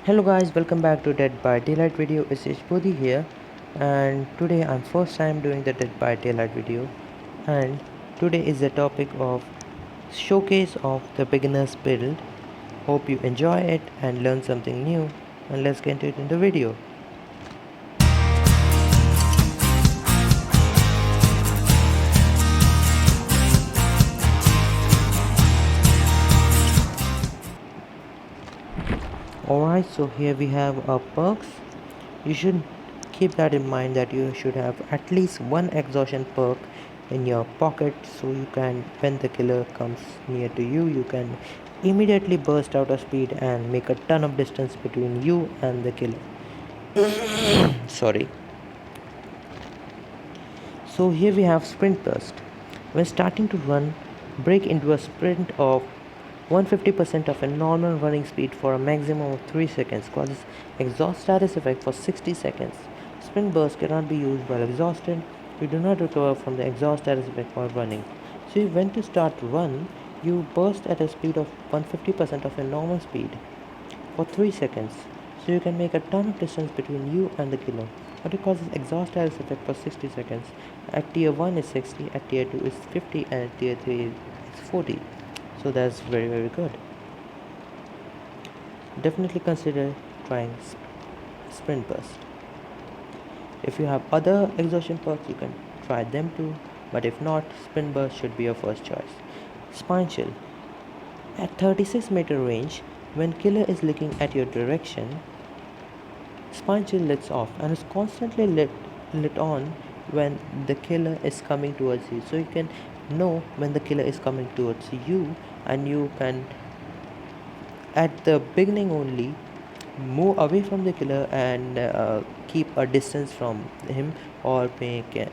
Hello guys, welcome back to Dead by Daylight video. It's Ishbodhi here, and today I'm first time doing the Dead by Daylight video, and today is the topic of showcase of the beginner's build. Hope you enjoy it and learn something new, and let's get into it in the video. Alright, so here we have our perks. You should keep that in mind that you should have at least one exhaustion perk in your pocket, so you can, when the killer comes near to you, you can immediately burst out of speed and make a ton of distance between you and the killer. Sorry. So here we have sprint burst. When starting to run, break into a sprint of 150% of a normal running speed for a maximum of 3 seconds, causes exhaust status effect for 60 seconds. Sprint burst cannot be used while exhausted. You do not recover from the exhaust status effect while running. So when to start to run, you burst at a speed of 150% of your normal speed for 3 seconds, so you can make a ton of distance between you and the killer. But it causes exhaust status effect for 60 seconds. At tier 1 is 60, at tier 2 is 50, and at tier 3 is 40. So that's very good. Definitely consider trying sprint burst. If you have other exhaustion perks, you can try them too, but if not, sprint burst should be your first choice. Spine chill. At 36-meter range, when killer is looking at your direction, spine chill lets off and is constantly lit on when the killer is coming towards you, so you can know when the killer is coming towards you, and you can at the beginning only move away from the killer and keep a distance from him, or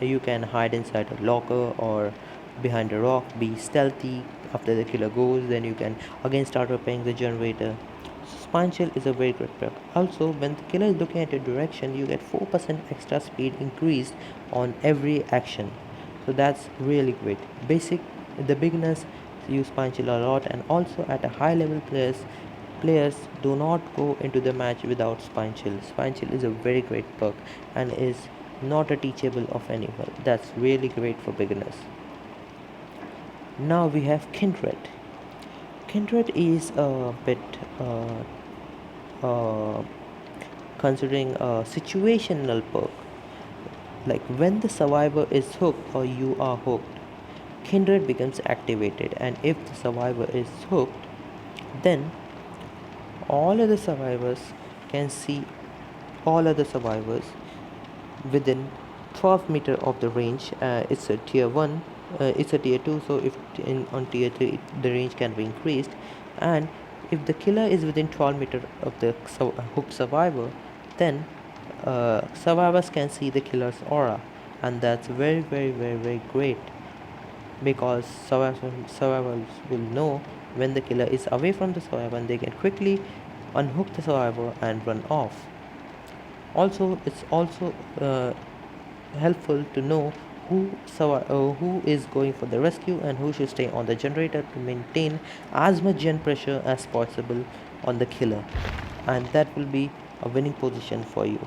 you can hide inside a locker or behind a rock, be stealthy. After the killer goes, then you can again start repairing the generator. Spine chill is a very good perk. Also, when the killer is looking at your direction, you get 4% extra speed increased on every action, so that's really great. The beginners use spine chill a lot, and also at a high level players do not go into the match without spine chill. Spine chill is a very great perk and is not a teachable of anyone. That's really great for beginners. Now we have Kindred. Kindred is a bit uh, considering a situational perk. Like when the survivor is hooked or you are hooked, Kindred becomes activated, and if the survivor is hooked, then all other survivors can see all other survivors within 12 meter of the range. It's a tier 1, it's a tier 2, so if on tier 3 the range can be increased, and if the killer is within 12 meter of the hooked survivor, then survivors can see the killer's aura, and that's very great, because survivors will know when the killer is away from the survivor, and they can quickly unhook the survivor and run off. Also, it's also helpful to know who is going for the rescue and who should stay on the generator to maintain as much gen pressure as possible on the killer, and that will be a winning position for you.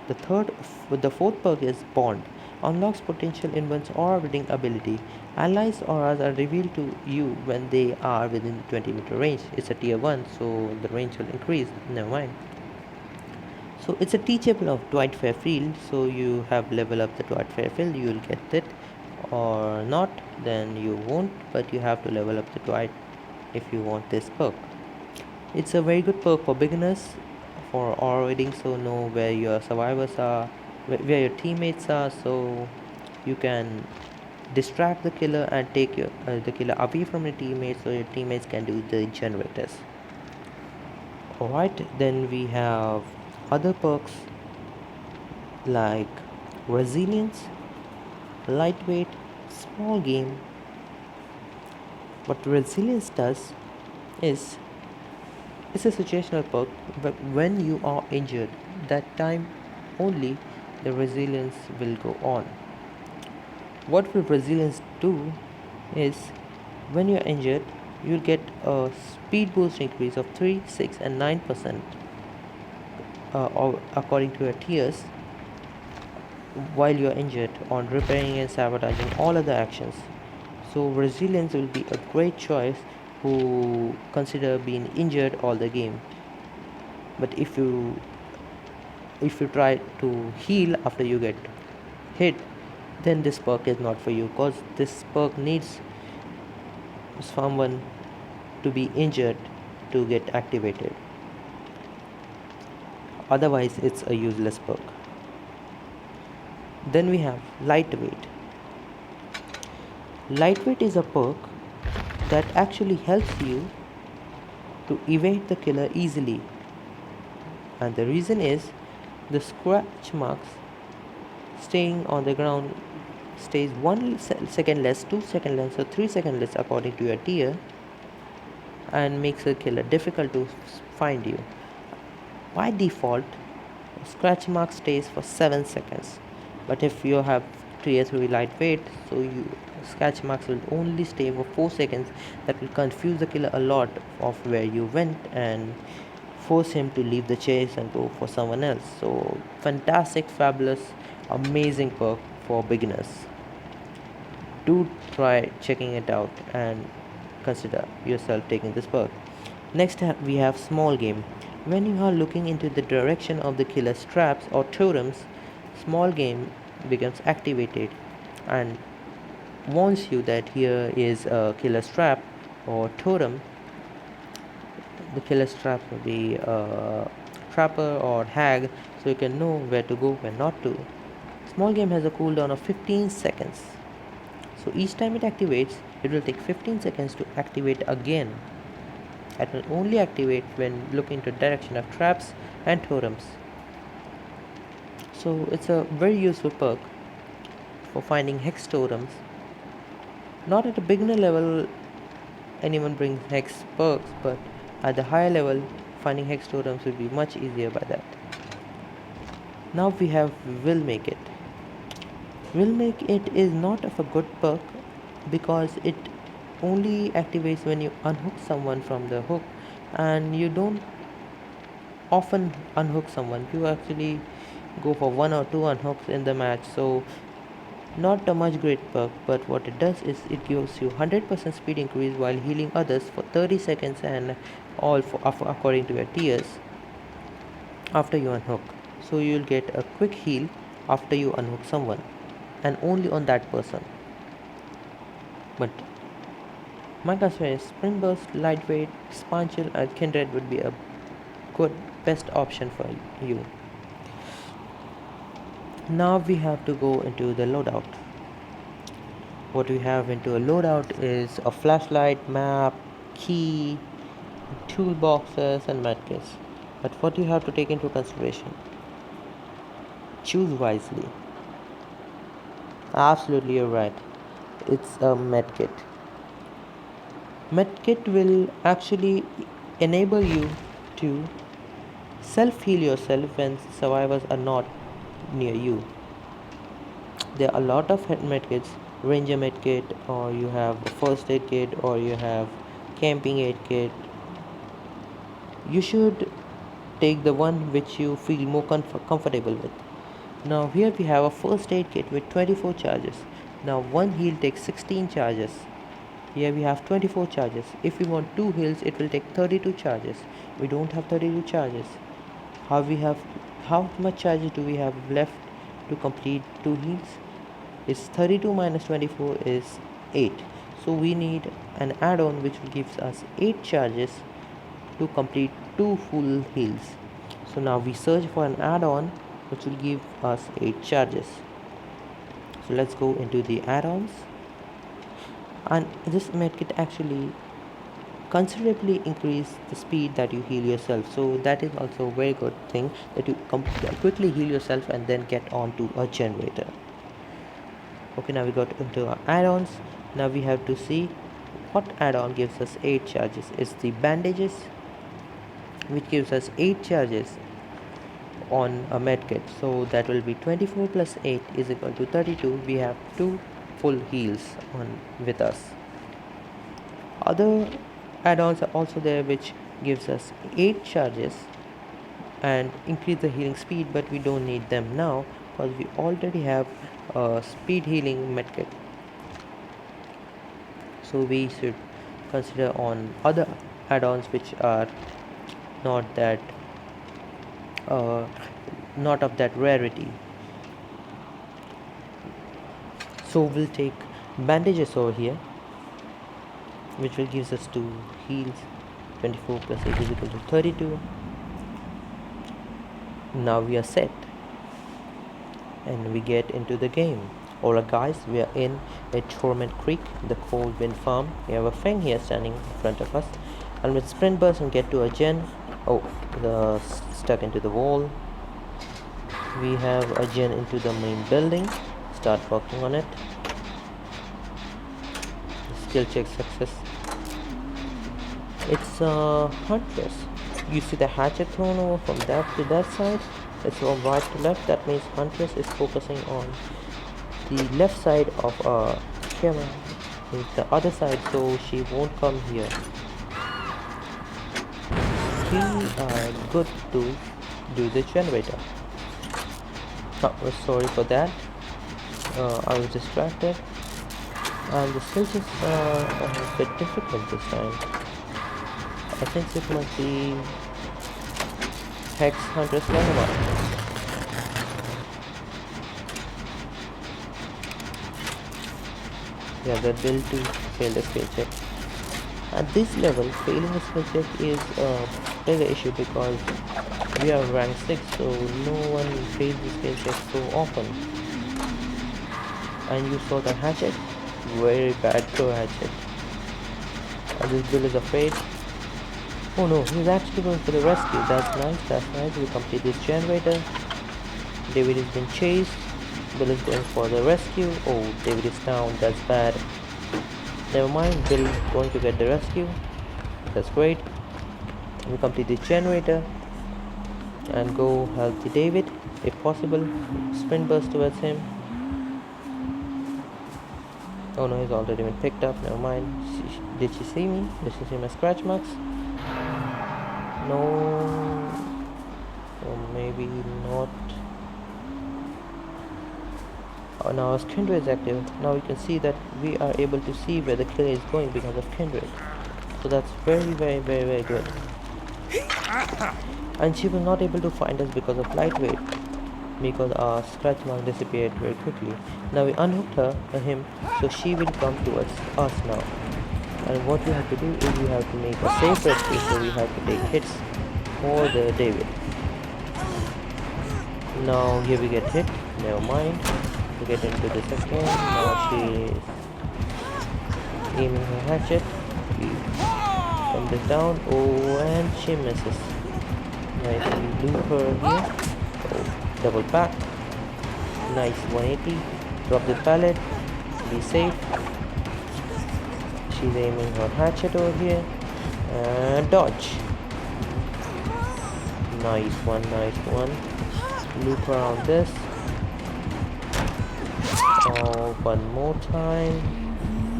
The fourth perk is Bond. Unlocks potential invincible aura reading ability. Allies auras are revealed to you when they are within 20-meter range. It's a tier 1, so the range will increase. Never mind. So it's a teachable of Dwight Fairfield. So you have level up the Dwight Fairfield, you will get it, or not, then you won't, but you have to level up the Dwight if you want this perk. It's a very good perk for beginners for aura reading, so know where your survivors are, where your teammates are, so you can distract the killer and take the killer away from your teammates, so your teammates can do the generators. Alright, then we have other perks like resilience, lightweight, small game. What resilience does is it's a situational perk, but when you are injured, that time only the resilience will go on. What will resilience do is when you're injured, you'll get a speed boost increase of 3, 6, and 9%. or according to your tiers while you are injured on repairing and sabotaging all other actions. So resilience will be a great choice who consider being injured all the game. But if you try to heal after you get hit, then this perk is not for you, because this perk needs someone to be injured to get activated. Otherwise, it's a useless perk. Then we have lightweight. Lightweight is a perk that actually helps you to evade the killer easily, and the reason is the scratch marks staying on the ground stays 1 second less, 2 second less, or 3 second less according to your tier, and makes a killer difficult to find you. By default, scratch mark stays for 7 seconds, but if you have tier 3 lightweight, so you scratch marks will only stay for 4 seconds. That will confuse the killer a lot of where you went and force him to leave the chase and go for someone else. So fantastic, fabulous, amazing perk for beginners. Do try checking it out and consider yourself taking this perk. Next we have small game. When you are looking into the direction of the killer's traps or totems, small game becomes activated and warns you that here is a killer's trap or totem. The killer's trap will be a trapper or hag, so you can know where to go, where not to. Small game has a cooldown of 15 seconds. So each time it activates, it will take 15 seconds to activate again. It will only activate when looking to direction of traps and totems. So it's a very useful perk for finding hex totems. Not at a beginner level anyone brings hex perks, but at the higher level finding hex totems will be much easier by that. Now we have Will Make It. Will Make It is not of a good perk because it only activates when you unhook someone from the hook, and you don't often unhook someone. You actually go for 1 or 2 unhooks in the match, so not a much great perk. But what it does is it gives you 100% speed increase while healing others for 30 seconds, and all according to your tiers after you unhook. So you'll get a quick heal after you unhook someone, and only on that person. But my concern is Spring Burst, Lightweight, Spanchel, and Kindred would be a good best option for you. Now we have to go into the loadout. What we have into a loadout is a flashlight, map, key, toolboxes, and medkits. But what you have to take into consideration, choose wisely. Absolutely, you're right. It's a medkit. Medkit will actually enable you to self heal yourself when survivors are not near you. There are a lot of medkits, ranger medkit, or you have the first aid kit, or you have camping aid kit. You should take the one which you feel more comfortable with. Now here we have a first aid kit with 24 charges. Now one heal takes 16 charges. Here we have 24 charges. If we want 2 heals, it will take 32 charges. We don't have 32 charges. How much charges do we have left to complete 2 heals? It's 32 minus 24 is 8. So we need an add-on which gives us 8 charges to complete 2 full heals. So now we search for an add-on which will give us 8 charges. So let's go into the add-ons. And this medkit actually considerably increase the speed that you heal yourself, so that is also a very good thing that you quickly heal yourself and then get on to a generator. Okay, now we got into our add-ons. Now we have to see what add-on gives us 8 charges. It's the bandages, which gives us 8 charges on a medkit, so that will be 24 plus 8 is equal to 32. We have 2 full heals on with us. Other add-ons are also there which gives us 8 charges and increase the healing speed, but we don't need them now because we already have a speed healing medkit. So we should consider on other add-ons which are not that uh, not of that rarity. So we'll take bandages over here, which will gives us 2 heals. 24 plus 8 is equal to 32. Now we are set and we get into the game. Alright guys, we are in a Torment Creek, the Cold Wind Farm. We have a Feng here standing in front of us, and with Sprint Burst and get to a gen. Oh, stuck into the wall. We have a gen into the main building. Start working on it. Skill check success. It's a Huntress. You see the hatchet thrown over from that to that side. It's from right to left. That means Huntress is focusing on the left side of camera, the other side, so she won't come here. We are good to do the generator. Oh, sorry for that. I was distracted, and the skills are a bit difficult this time. I think it must be Hex Huntress Level. Yeah, the build to fail the skill check. At this level, failing a skill check is a bigger issue because we are rank 6, so no one fails the skill check so often. And you saw the hatchet? Very bad throw hatchet. And this build is afraid. Oh no, he's actually going for the rescue. That's nice. We complete this generator. David has been chased. Bill is going for the rescue. Oh, David is down. That's bad. Never mind. Bill is going to get the rescue. That's great. We complete this generator and go help the David if possible. Sprint burst towards him. Oh no, he's already been picked up. Never mind. Did she see me? Did she see my scratch marks? No. Or maybe not. Oh, now as Kindred is active, now we can see that we are able to see where the killer is going because of Kindred. So that's very good. And she was not able to find us because of lightweight, because our scratch mark disappeared very quickly. Now we unhooked him, so she will come towards us now. And what we have to do is we have to make a safe rescue, so we have to take hits for the David. Now here we get hit, never mind. We get into the second. Now she is aiming her hatchet. We come this down. Oh, and she misses. Nice, we loop her here. Oh, double back. Nice 180. Drop the pallet. Be safe. She's aiming her hatchet over here. And dodge. Nice one. Loop around this. Oh, one more time.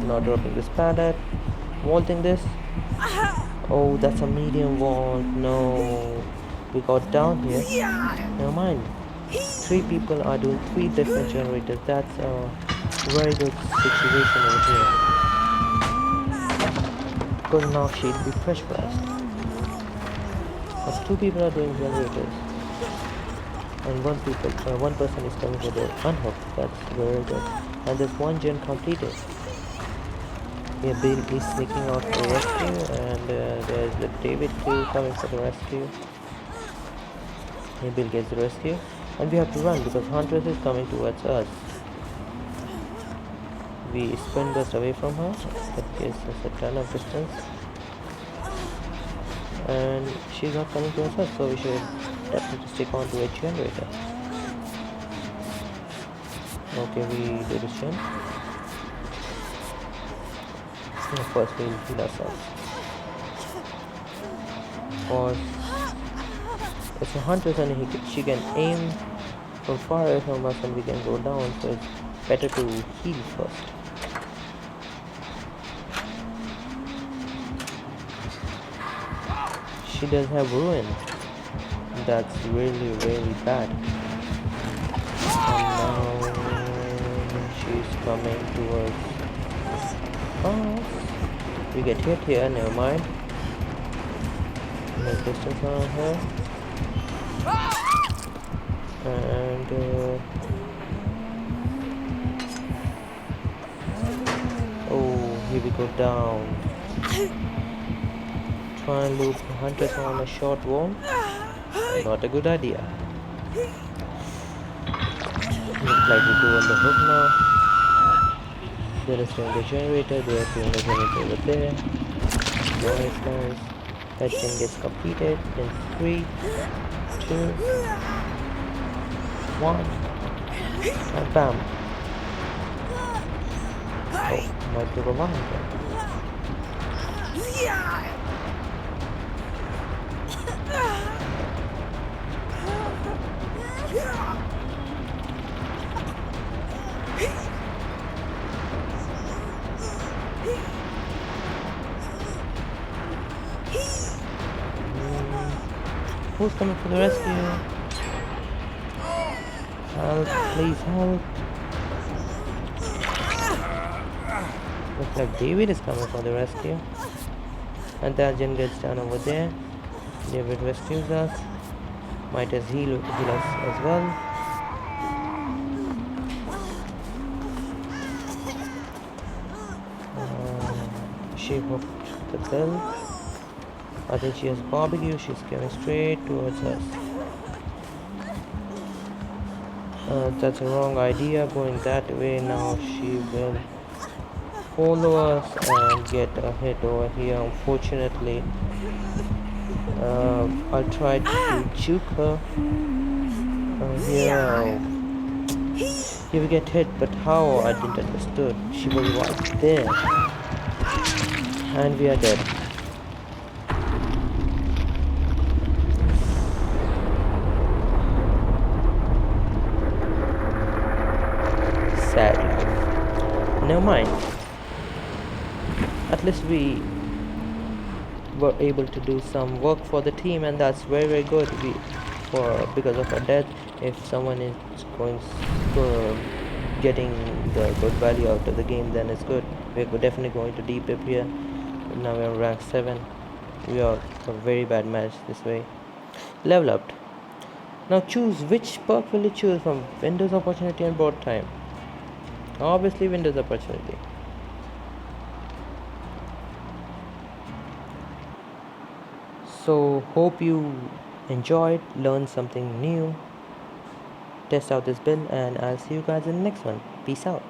Not dropping this pallet. Vaulting this. Oh, that's a medium vault. No. We got down here. Never mind. 3 people are doing 3 different generators. That's a very good situation over here. Because now she'll be fresh blast. Because 2 people are doing generators. And one person is coming with the unhook. That's very good. And there's 1 gen completed. Yeah, Bill is sneaking out for rescue, and there's the David too coming for the rescue. Yeah, Bill gets the rescue, and we have to run because Huntress is coming towards us. We sprint burst away from her. That gives us a ton of distance, and she's not coming towards us, so we should definitely stick on to a generator. Okay, we do this gen. Of course, we'll heal ourselves. Or it's a Huntress, and she can aim from far away from us, and we can go down. So it's better to heal first. She does have ruin. That's really, really bad. And now she's coming towards us. We get hit here, never mind. Make distance on her. And oh, here we go down. Try and loop hunters on a short one. Not a good idea. Looks like we go on the hook now. They're destroying the generator. They are doing the generator over there. Nice, nice. That gen gets completed in 3, 2, 1. And bam. Oh, might be revived. Who's coming for the rescue? Help, please help. Looks like David is coming for the rescue. And that gen gets down over there. David rescues us. Might as heal us as well. She hooked the bell. I think she has barbecue. She's coming straight towards us. That's a wrong idea, going that way. Now she will follow us and get a hit over here. Unfortunately, I'll try to juke her. Here we get hit, but how? I didn't understood. She was right there, and we are dead. Sad life. Never mind. At least we were able to do some work for the team, and that's very, very good. Because of our death, if someone is getting the good value out of the game, then it's good. We're definitely going to deep here. Now we're on rank 7. We are a very bad match this way. Level up. Now choose which perk will you choose from Windows Opportunity and Board Time. Obviously Windows Opportunity. So hope you enjoyed, learned something new, test out this build, and I'll see you guys in the next one. Peace out.